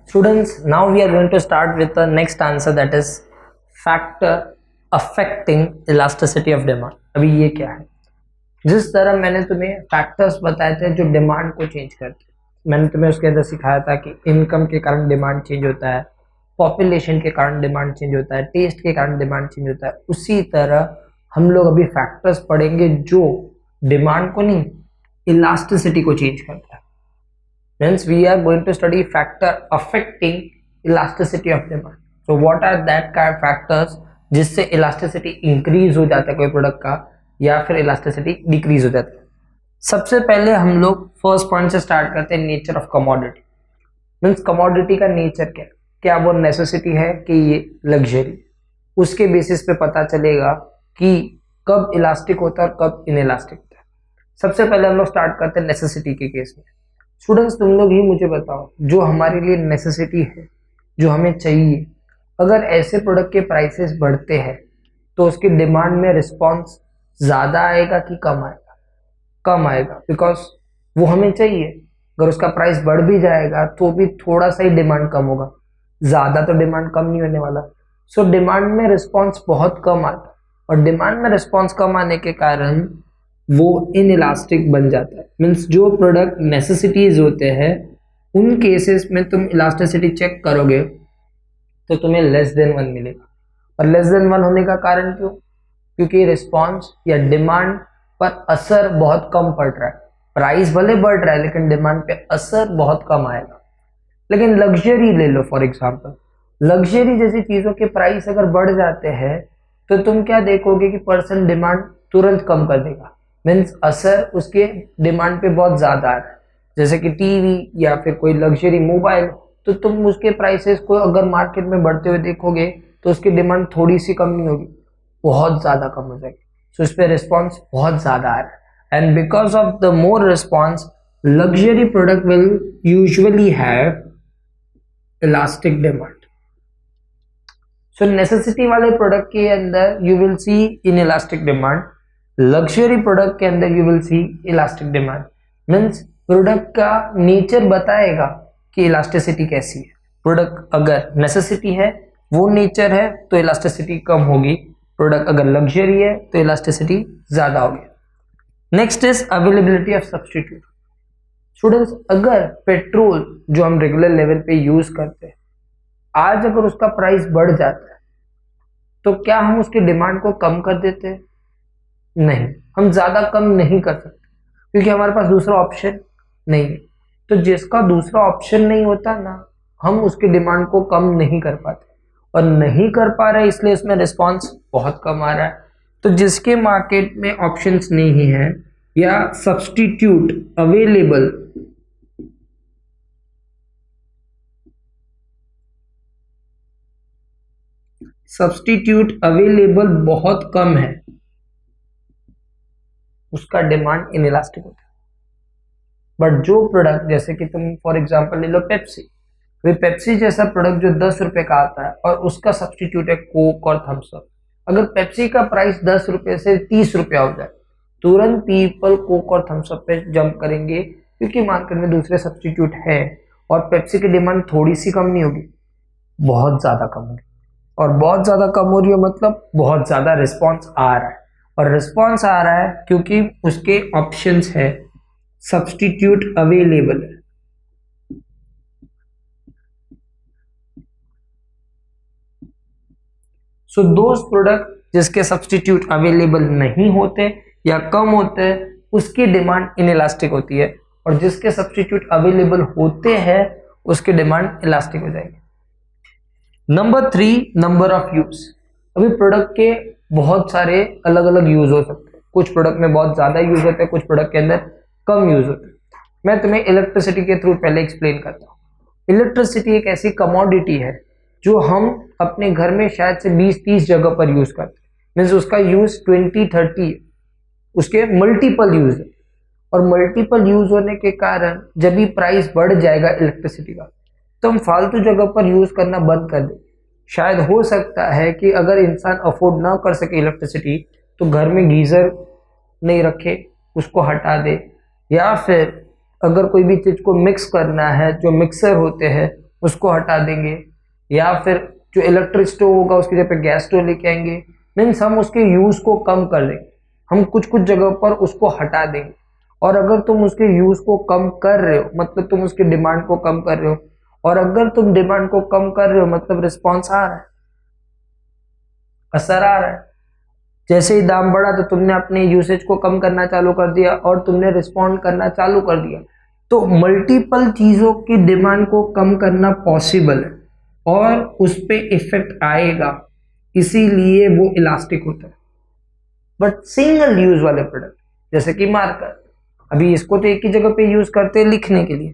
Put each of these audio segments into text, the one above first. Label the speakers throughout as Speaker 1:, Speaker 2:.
Speaker 1: Students, now we are going to start with the next answer, that is factor affecting elasticity of demand. अभी ये क्या है? जिस तरह मैंने तुम्हें फैक्टर्स बताए थे जो डिमांड को चेंज करते हैं, मैंने तुम्हें उसके अंदर सिखाया था कि इनकम के कारण डिमांड चेंज होता है, पॉपुलेशन के कारण डिमांड चेंज होता है, टेस्ट के कारण डिमांड चेंज होता है। उसी तरह हम लोग अभी फैक्टर्स पढ़ेंगे जो डिमांड को नहीं, इलास्टिसिटी को चेंज करता है। Hence, we are going to study factor affecting elasticity of demand. So, what are that kind of factors जिससे इलास्टिसिटी इंक्रीज हो जाता है कोई प्रोडक्ट का या फिर इलास्टिसिटी डिक्रीज हो जाता है। सबसे पहले हम लोग फर्स्ट पॉइंट से स्टार्ट करते हैं, nature of commodity. Means commodity का नेचर क्या है, क्या वो नेसेसिटी है कि ये लग्जरी। उसके बेसिस पे पता चलेगा कि कब इलास्टिक होता है और कब इनइलास्टिक होता है। सबसे पहले हम लोग स्टार्ट करते हैं नेसेसिटी के केस में। स्टूडेंट्स, तुम लोग ही मुझे बताओ, जो हमारे लिए नेसेसिटी है, जो हमें चाहिए, अगर ऐसे प्रोडक्ट के प्राइसेस बढ़ते हैं तो उसकी डिमांड में रिस्पॉन्स ज़्यादा आएगा कि कम आएगा? कम आएगा, बिकॉज वो हमें चाहिए। अगर उसका प्राइस बढ़ भी जाएगा तो भी थोड़ा सा ही डिमांड कम होगा, ज़्यादा तो डिमांड कम नहीं होने वाला। सो डिमांड में रिस्पॉन्स बहुत कम आता है, और डिमांड में रिस्पॉन्स कम आने के कारण वो इनइलास्टिक बन जाता है। मीन्स जो प्रोडक्ट नेसेसिटीज होते हैं उन केसेस में तुम इलास्टिसिटी चेक करोगे तो तुम्हें लेस देन 1 मिलेगा। और लेस देन 1 होने का कारण क्यों? क्योंकि रिस्पॉन्स या डिमांड पर असर बहुत कम पड़ रहा है। प्राइस भले बढ़ रहा है लेकिन डिमांड पे असर बहुत कम आएगा। लेकिन लग्जरी ले लो फॉर एग्जाम्पल, लग्जरी जैसी चीज़ों के प्राइस अगर बढ़ जाते हैं तो तुम क्या देखोगे कि पर्सन डिमांड तुरंत कम कर देगा। मीन्स असर उसके डिमांड पे बहुत ज़्यादा है। जैसे कि टीवी या फिर कोई लग्जरी मोबाइल, तो तुम उसके प्राइसेस को अगर मार्केट में बढ़ते हुए देखोगे तो उसकी डिमांड थोड़ी सी कम नहीं होगी, बहुत ज़्यादा कम हो जाएगी। सो इस पर रिस्पॉन्स बहुत ज़्यादा आ रहा है, and because of the more response luxury product will usually have elastic demand. So necessity वाले प्रोडक्ट के अंदर you will see in elastic demand, luxury product के अंदर you will see elastic demand. Means product का nature बताएगा कि elasticity कैसी है। प्रोडक्ट अगर नेसेसिटी है, वो नेचर है, तो इलास्टिसिटी कम होगी। प्रोडक्ट अगर लग्जरी है तो इलास्टिसिटी ज़्यादा होगी। Next is availability of substitute. Students, अगर पेट्रोल जो हम रेगुलर लेवल पे यूज़ करते हैं, आज अगर उसका प्राइस बढ़ जाता है तो क्या हम उसकी डिमांड को कम कर देते हैं? नहीं, हम ज़्यादा कम नहीं कर सकते क्योंकि हमारे पास दूसरा ऑप्शन नहीं है। तो जिसका दूसरा ऑप्शन नहीं होता ना, हम उसकी डिमांड को कम नहीं कर पाते, और नहीं कर पा रहे इसलिए उसमें रिस्पॉन्स बहुत कम आ रहा है। तो जिसके मार्केट में ऑप्शंस नहीं है या सब्स्टिट्यूट अवेलेबल बहुत कम है, उसका डिमांड इनइलास्टिक होता है। बट जो प्रोडक्ट, जैसे कि तुम फॉर एग्जांपल ले लो पेप्सी, वे पेप्सी जैसा प्रोडक्ट जो 10 रुपए का आता है और उसका सब्स्टिट्यूट है कोक और थम्स अप, अगर पेप्सी का प्राइस 10 रुपए से 30 रुपया हो जाए, तुरंत पीपल कोक और थम्स अप पे जंप करेंगे क्योंकि मार्केट में दूसरे सब्स्टिट्यूट है, और पेप्सी की डिमांड थोड़ी सी कम नहीं होगी, बहुत ज़्यादा कम होगी। और बहुत ज़्यादा कम हो रही है मतलब बहुत ज़्यादा रिस्पॉन्स आ रहा है, और रिस्पॉन्स आ रहा है क्योंकि उसके ऑप्शंस है, सब्स्टिट्यूट अवेलेबल है। सो दोज प्रोडक्ट जिसके सब्स्टिट्यूट अवेलेबल नहीं होते या कम होते हैं, उसकी डिमांड इनइलास्टिक होती है, और जिसके सब्स्टिट्यूट अवेलेबल होते हैं उसकी डिमांड इलास्टिक हो जाएगी। Number 3, number of use. अभी प्रोडक्ट के बहुत सारे अलग अलग यूज हो सकते हैं। कुछ प्रोडक्ट में बहुत ज़्यादा यूज होते हैं, कुछ प्रोडक्ट के अंदर कम यूज होते हैं। मैं तुम्हें इलेक्ट्रिसिटी के थ्रू पहले एक्सप्लेन करता हूँ। इलेक्ट्रिसिटी एक ऐसी कमोडिटी है जो हम अपने घर में शायद से 20-30 जगह पर यूज करते हैं। मीन्स उसका यूज 20-30 उसके मल्टीपल यूज है, और मल्टीपल यूज होने के कारण जब भी प्राइस बढ़ जाएगा इलेक्ट्रिसिटी का, तो हम फालतू जगह पर यूज करना बंद कर दें। शायद हो सकता है कि अगर इंसान अफोर्ड ना कर सके इलेक्ट्रिसिटी तो घर में गीजर नहीं रखे, उसको हटा दे, या फिर अगर कोई भी चीज़ को मिक्स करना है, जो मिक्सर होते हैं उसको हटा देंगे, या फिर जो इलेक्ट्रिक स्टोव होगा उसकी जगह पे गैस स्टोव लेके आएंगे। मीन्स हम उसके यूज को कम कर देंगे, हम कुछ कुछ जगह पर उसको हटा देंगे। और अगर तुम उसके यूज को कम कर रहे हो मतलब तुम उसकी डिमांड को कम कर रहे हो, और अगर तुम डिमांड को कम कर रहे हो मतलब रिस्पॉन्स आ रहा है, असर आ रहा है। जैसे ही दाम बढ़ा तो तुमने अपने यूसेज को कम करना चालू कर दिया और तुमने रिस्पॉन्ड करना चालू कर दिया। तो मल्टीपल चीजों की डिमांड को कम करना पॉसिबल है और उस पर इफेक्ट आएगा, इसीलिए वो इलास्टिक होता है। बट सिंगल यूज वाले प्रोडक्ट जैसे कि मार्कर, अभी इसको तो एक ही जगह पे यूज करते हैं लिखने के लिए,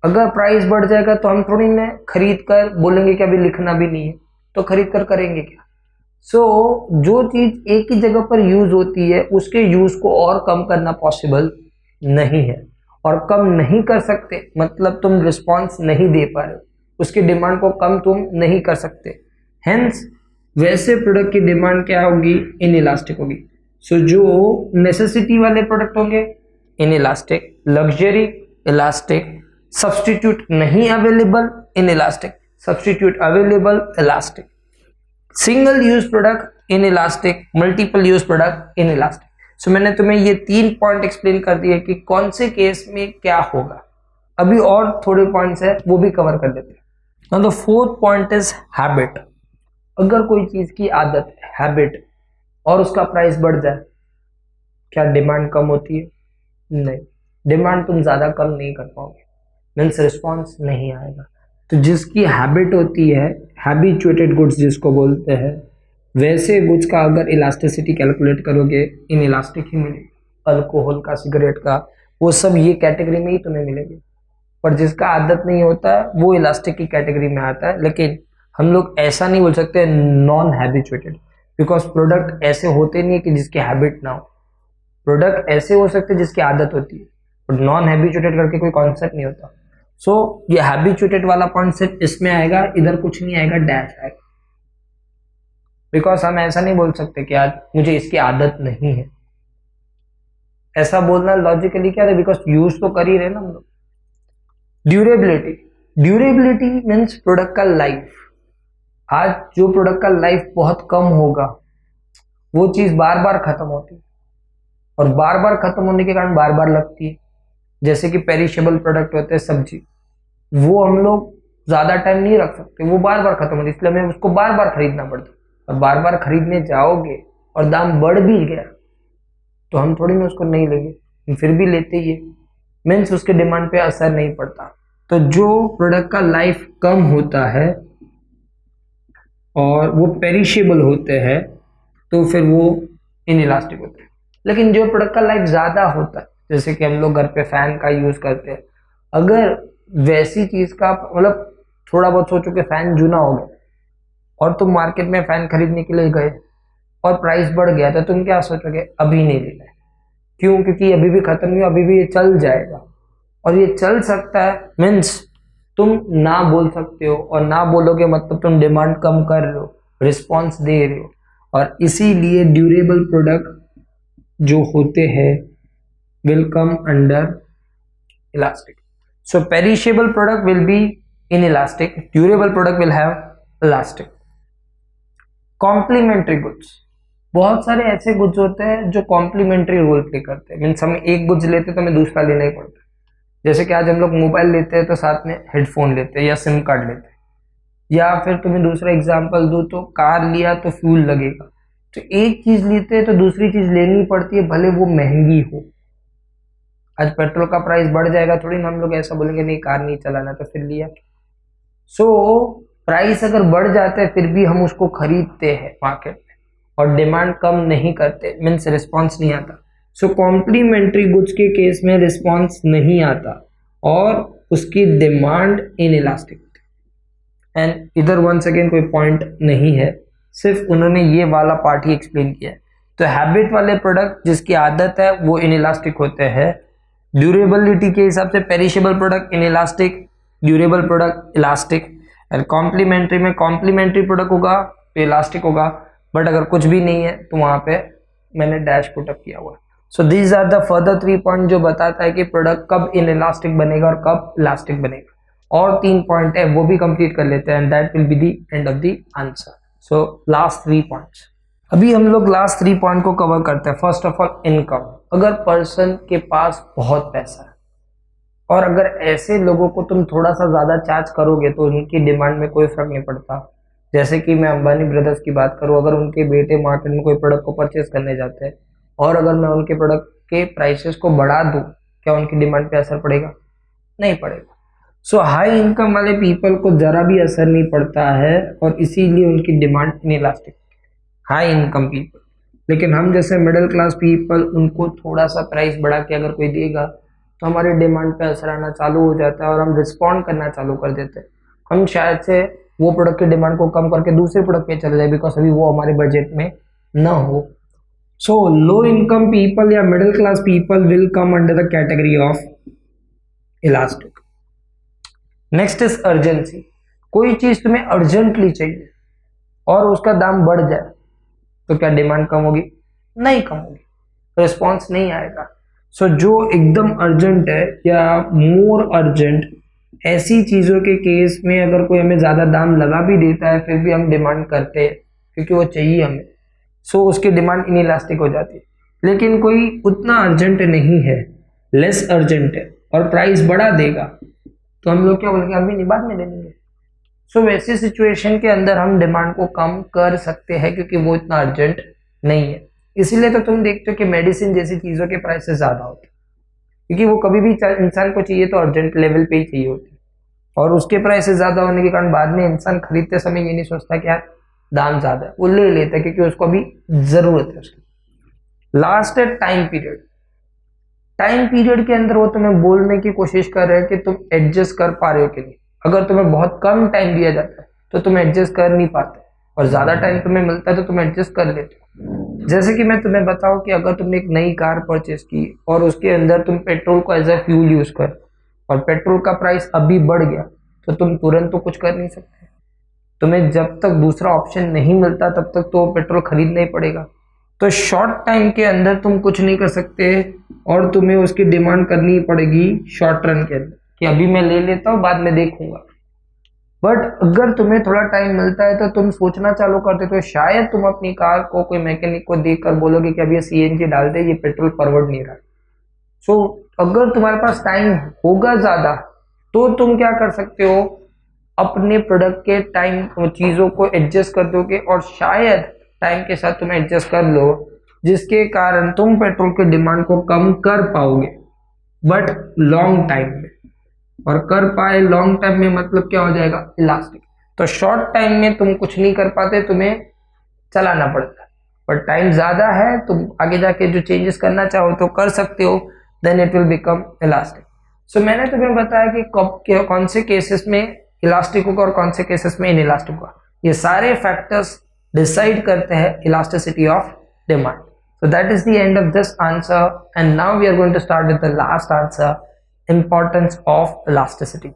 Speaker 1: अगर प्राइस बढ़ जाएगा तो हम थोड़ी ना खरीद कर बोलेंगे कि अभी लिखना भी नहीं है, तो खरीद कर करेंगे क्या। जो चीज एक ही जगह पर यूज होती है उसके यूज को और कम करना पॉसिबल नहीं है, और कम नहीं कर सकते मतलब तुम रिस्पॉन्स नहीं दे पा रहे हो, उसकी डिमांड को कम तुम नहीं कर सकते। हेंस वैसे प्रोडक्ट की डिमांड क्या होगी, इनइलास्टिक होगी। जो नेसेसिटी वाले प्रोडक्ट होंगे इनइलास्टिक, लग्जरी इलास्टिक, सब्सटीट्यूट नहीं available inelastic, substitute available elastic, single use product inelastic, multiple use product inelastic. So मैंने तुम्हें ये 3 पॉइंट एक्सप्लेन कर दिए कि कौन से केस में क्या होगा। अभी और थोड़े पॉइंट्स है वो भी कवर कर देते हैं। Now the 4th point is habit. अगर कोई चीज की आदत है, हैबिट, और उसका प्राइस बढ़ जाए, क्या डिमांड कम होती है? नहीं, डिमांड तुम ज्यादा कम नहीं कर पाओगे, मीन्स रिस्पॉन्स नहीं आएगा। तो जिसकी हैबिट होती है, हैबिचुएटेड गुड्स जिसको बोलते हैं, वैसे गुड्स का अगर इलास्टिसिटी कैलकुलेट करोगे इन इलास्टिक ही मिलेगी। अल्कोहल का, सिगरेट का, वो सब ये कैटेगरी में ही तुम्हें मिलेगी। पर जिसका आदत नहीं होता है वो इलास्टिक की कैटेगरी में आता है। लेकिन हम लोग ऐसा नहीं बोल सकते नॉन हैबिचुएटेड, बिकॉज प्रोडक्ट ऐसे होते नहीं है कि जिसकी हैबिट ना हो। प्रोडक्ट ऐसे हो सकते जिसकी आदत होती है, बट नॉन हैबिचुएटेड करके कोई कॉन्सेप्ट नहीं होता। ये हैबिचुएटेड वाला पॉइंट सिर्फ इसमें आएगा, इधर कुछ नहीं आएगा, डैश आएगा। बिकॉज हम ऐसा नहीं बोल सकते कि आज मुझे इसकी आदत नहीं है, ऐसा बोलना लॉजिकली क्या है, बिकॉज यूज तो कर ही रहे ना हम लोग। ड्यूरेबिलिटी, ड्यूरेबिलिटी मीन्स प्रोडक्ट का लाइफ। आज जो प्रोडक्ट का लाइफ बहुत कम होगा वो चीज बार बार खत्म होती है, और बार बार खत्म होने के कारण बार बार लगती है। जैसे कि पेरिशेबल प्रोडक्ट होते हैं, सब्जी, वो हम लोग ज्यादा टाइम नहीं रख सकते, वो बार बार खत्म होती है, इसलिए हमें उसको बार बार खरीदना पड़ता है। और बार बार खरीदने जाओगे और दाम बढ़ भी गया तो हम थोड़ी ना उसको नहीं लेंगे, फिर भी लेते ही है, मीन्स उसके डिमांड पे असर नहीं पड़ता। तो जो प्रोडक्ट का लाइफ कम होता है और वो पेरिशेबल होते हैं तो फिर वो इनइलास्टिक होते हैं। लेकिन जो प्रोडक्ट का लाइफ ज्यादा होता है, जैसे कि हम लोग घर पे फैन का यूज करते हैं, अगर वैसी चीज का मतलब थोड़ा बहुत सोचो कि फैन जूना हो गया और तुम मार्केट में फैन खरीदने के लिए गए और प्राइस बढ़ गया, तो तुम क्या सोचोगे, अभी नहीं लेना है। क्यों? क्योंकि अभी भी खत्म नहीं, अभी भी ये चल जाएगा, और ये चल सकता है, मीन्स तुम ना बोल सकते हो, और ना बोलोगे मतलब तुम डिमांड कम कर रहे हो, रिस्पॉन्स दे रहे हो। और इसीलिए ड्यूरेबल प्रोडक्ट जो होते हैं will come under elastic. So perishable product will be inelastic, durable product will have elastic. Complementary goods, बहुत सारे ऐसे गुड्स होते हैं जो कॉम्प्लीमेंट्री रोल प्ले करते हैं, मीन्स हम एक गुड्स लेते हैं तो हमें दूसरा लेना ही पड़ता है। जैसे कि आज हम लोग मोबाइल लेते हैं तो साथ में हेडफोन लेते हैं या सिम कार्ड लेते हैं, या फिर तुम्हें दूसरा एग्जांपल दूं तो कार लिया तो फ्यूल लगेगा, तो एक चीज लेते हैं तो दूसरी चीज लेनी पड़ती है, भले वो महंगी हो। आज पेट्रोल का प्राइस बढ़ जाएगा, थोड़ी ना हम लोग ऐसा बोलेंगे नहीं कार नहीं चलाना, तो फिर लिया। प्राइस अगर बढ़ जाता है फिर भी हम उसको खरीदते हैं मार्केट में, और डिमांड कम नहीं करते, मीन्स रिस्पॉन्स नहीं आता। कॉम्प्लीमेंट्री गुड्स के केस में रिस्पॉन्स नहीं आता और उसकी डिमांड इनइलास्टिक होती है। एंड इधर वंस अगेन कोई पॉइंट नहीं है, सिर्फ उन्होंने ये वाला पार्ट ही एक्सप्लेन किया है। तो हैबिट वाले प्रोडक्ट जिसकी आदत है वो इनइलास्टिक होते हैं। ड्यूरेबिलिटी के हिसाब से perishable product inelastic, durable product elastic. And complementary में कॉम्प्लीमेंट्री प्रोडक्ट होगा तो इलास्टिक होगा, बट अगर कुछ भी नहीं है तो वहां पे मैंने डैश पुटअप किया हुआ। So these are the further 3 point जो बताता है कि प्रोडक्ट कब इनइलास्टिक बनेगा और कब इलास्टिक बनेगा। और 3 पॉइंट है वो भी कंप्लीट कर लेते हैं and that will be the end of the answer. So last 3 points, अभी हम लोग लास्ट 3 पॉइंट को कवर करते हैं। फर्स्ट ऑफ ऑल इनकम, अगर पर्सन के पास बहुत पैसा है और अगर ऐसे लोगों को तुम थोड़ा सा ज्यादा चार्ज करोगे तो उनकी डिमांड में कोई फर्क नहीं पड़ता। जैसे कि मैं अंबानी ब्रदर्स की बात करूं, अगर उनके बेटे मार्केट में कोई प्रोडक्ट को परचेज करने जाते हैं और अगर मैं उनके प्रोडक्ट के प्राइसेस को बढ़ा दूं, क्या उनकी डिमांड पे असर पड़ेगा? नहीं पड़ेगा। सो हाई इनकम वाले पीपल को जरा भी असर नहीं पड़ता है और इसीलिए उनकी demand inelastic, high income people. लेकिन हम जैसे मिडिल क्लास पीपल, उनको थोड़ा सा प्राइस बढ़ा के अगर कोई देगा तो हमारे डिमांड पे असर आना चालू हो जाता है और हम रिस्पॉन्ड करना चालू कर देते हैं। हम शायद से वो प्रोडक्ट की डिमांड को कम करके दूसरे प्रोडक्ट पे चले जाए बिकॉज अभी वो हमारे बजट में ना हो। सो लो इनकम पीपल या middle class people will come under the category of elastic. Next is urgency, कोई चीज तुम्हें अर्जेंटली चाहिए और उसका दाम बढ़ जाए तो क्या डिमांड कम होगी? नहीं कम होगी, रिस्पॉन्स नहीं आएगा। सो जो एकदम अर्जेंट है या मोर अर्जेंट, ऐसी चीजों के केस में अगर कोई हमें ज्यादा दाम लगा भी देता है फिर भी हम डिमांड करते हैं क्योंकि वो चाहिए हमें। सो उसकी डिमांड इनइलास्टिक हो जाती है। लेकिन कोई उतना अर्जेंट नहीं है, लेस अर्जेंट है और प्राइस बढ़ा देगा तो हम लोग क्या बोलेंगे? अभी नहीं, बाद में ले लेंगे। सो वैसी सिचुएशन के अंदर हम डिमांड को कम कर सकते हैं क्योंकि वो इतना अर्जेंट नहीं है। इसीलिए तो तुम देखते हो कि मेडिसिन जैसी चीजों के प्राइसेस ज्यादा होते हैं क्योंकि वो कभी भी इंसान को चाहिए तो अर्जेंट लेवल पे ही चाहिए होती है और उसके प्राइसेस ज्यादा होने के कारण बाद में इंसान खरीदते समय ये नहीं सोचता कि यार दाम ज्यादा है, वो ले लेता है क्योंकि उसको अभी जरूरत है उसकी। लास्ट है टाइम पीरियड। टाइम पीरियड के अंदर वो तुम्हें बोलने की कोशिश कर रहे हैं कि तुम एडजस्ट कर पा रहे हो कि नहीं। अगर तुम्हें बहुत कम टाइम दिया जाता है तो तुम एडजस्ट कर नहीं पाते और ज्यादा टाइम तुम्हें मिलता है तो तुम एडजस्ट कर लेते हो। जैसे कि मैं तुम्हें बताऊं कि अगर तुमने एक नई कार परचेस की और उसके अंदर तुम पेट्रोल को एज ए फ्यूल यूज कर और पेट्रोल का प्राइस अभी बढ़ गया तो तुम तुरंत तो कुछ कर नहीं सकते। तुम्हें जब तक दूसरा ऑप्शन नहीं मिलता तब तक तो पेट्रोल खरीदना ही पड़ेगा। तो शॉर्ट टाइम के अंदर तुम कुछ नहीं कर सकते और तुम्हें उसकी डिमांड करनी पड़ेगी शॉर्ट रन के अंदर कि अभी मैं ले लेता हूँ, बाद में देखूंगा। बट अगर तुम्हें थोड़ा टाइम मिलता है तो तुम सोचना चालू करते तो शायद तुम अपनी कार को कोई मैकेनिक को देखकर बोलोगे कि अभी ये सीएनजी डाल दे, ये पेट्रोल फॉरवर्ड नहीं रहा। सो अगर तुम्हारे पास टाइम होगा ज्यादा तो तुम क्या कर सकते हो? अपने प्रोडक्ट के टाइम चीजों को एडजस्ट कर दोगे और शायद टाइम के साथ तुम एडजस्ट कर लो जिसके कारण तुम पेट्रोल की डिमांड को कम कर पाओगे बट लॉन्ग टाइम में। और कर पाए लॉन्ग टाइम में मतलब क्या हो जाएगा? इलास्टिक। तो शॉर्ट टाइम में तुम कुछ नहीं कर पाते, तुम्हें चलाना पड़ता है। पर टाइम ज्यादा है, तुम आगे जाके जो चेंजेस करना चाहो तो कर सकते हो, then it will become elastic. So मैंने तुम्हें बताया कि कौन से केसेस में इलास्टिक होगा और कौन से केसेस में इनइलास्टिक होगा। ये सारे फैक्टर्स डिसाइड करते हैं elasticity of demand. So that is the end of this answer, and now we are going to start with the last answer, importance of elasticity.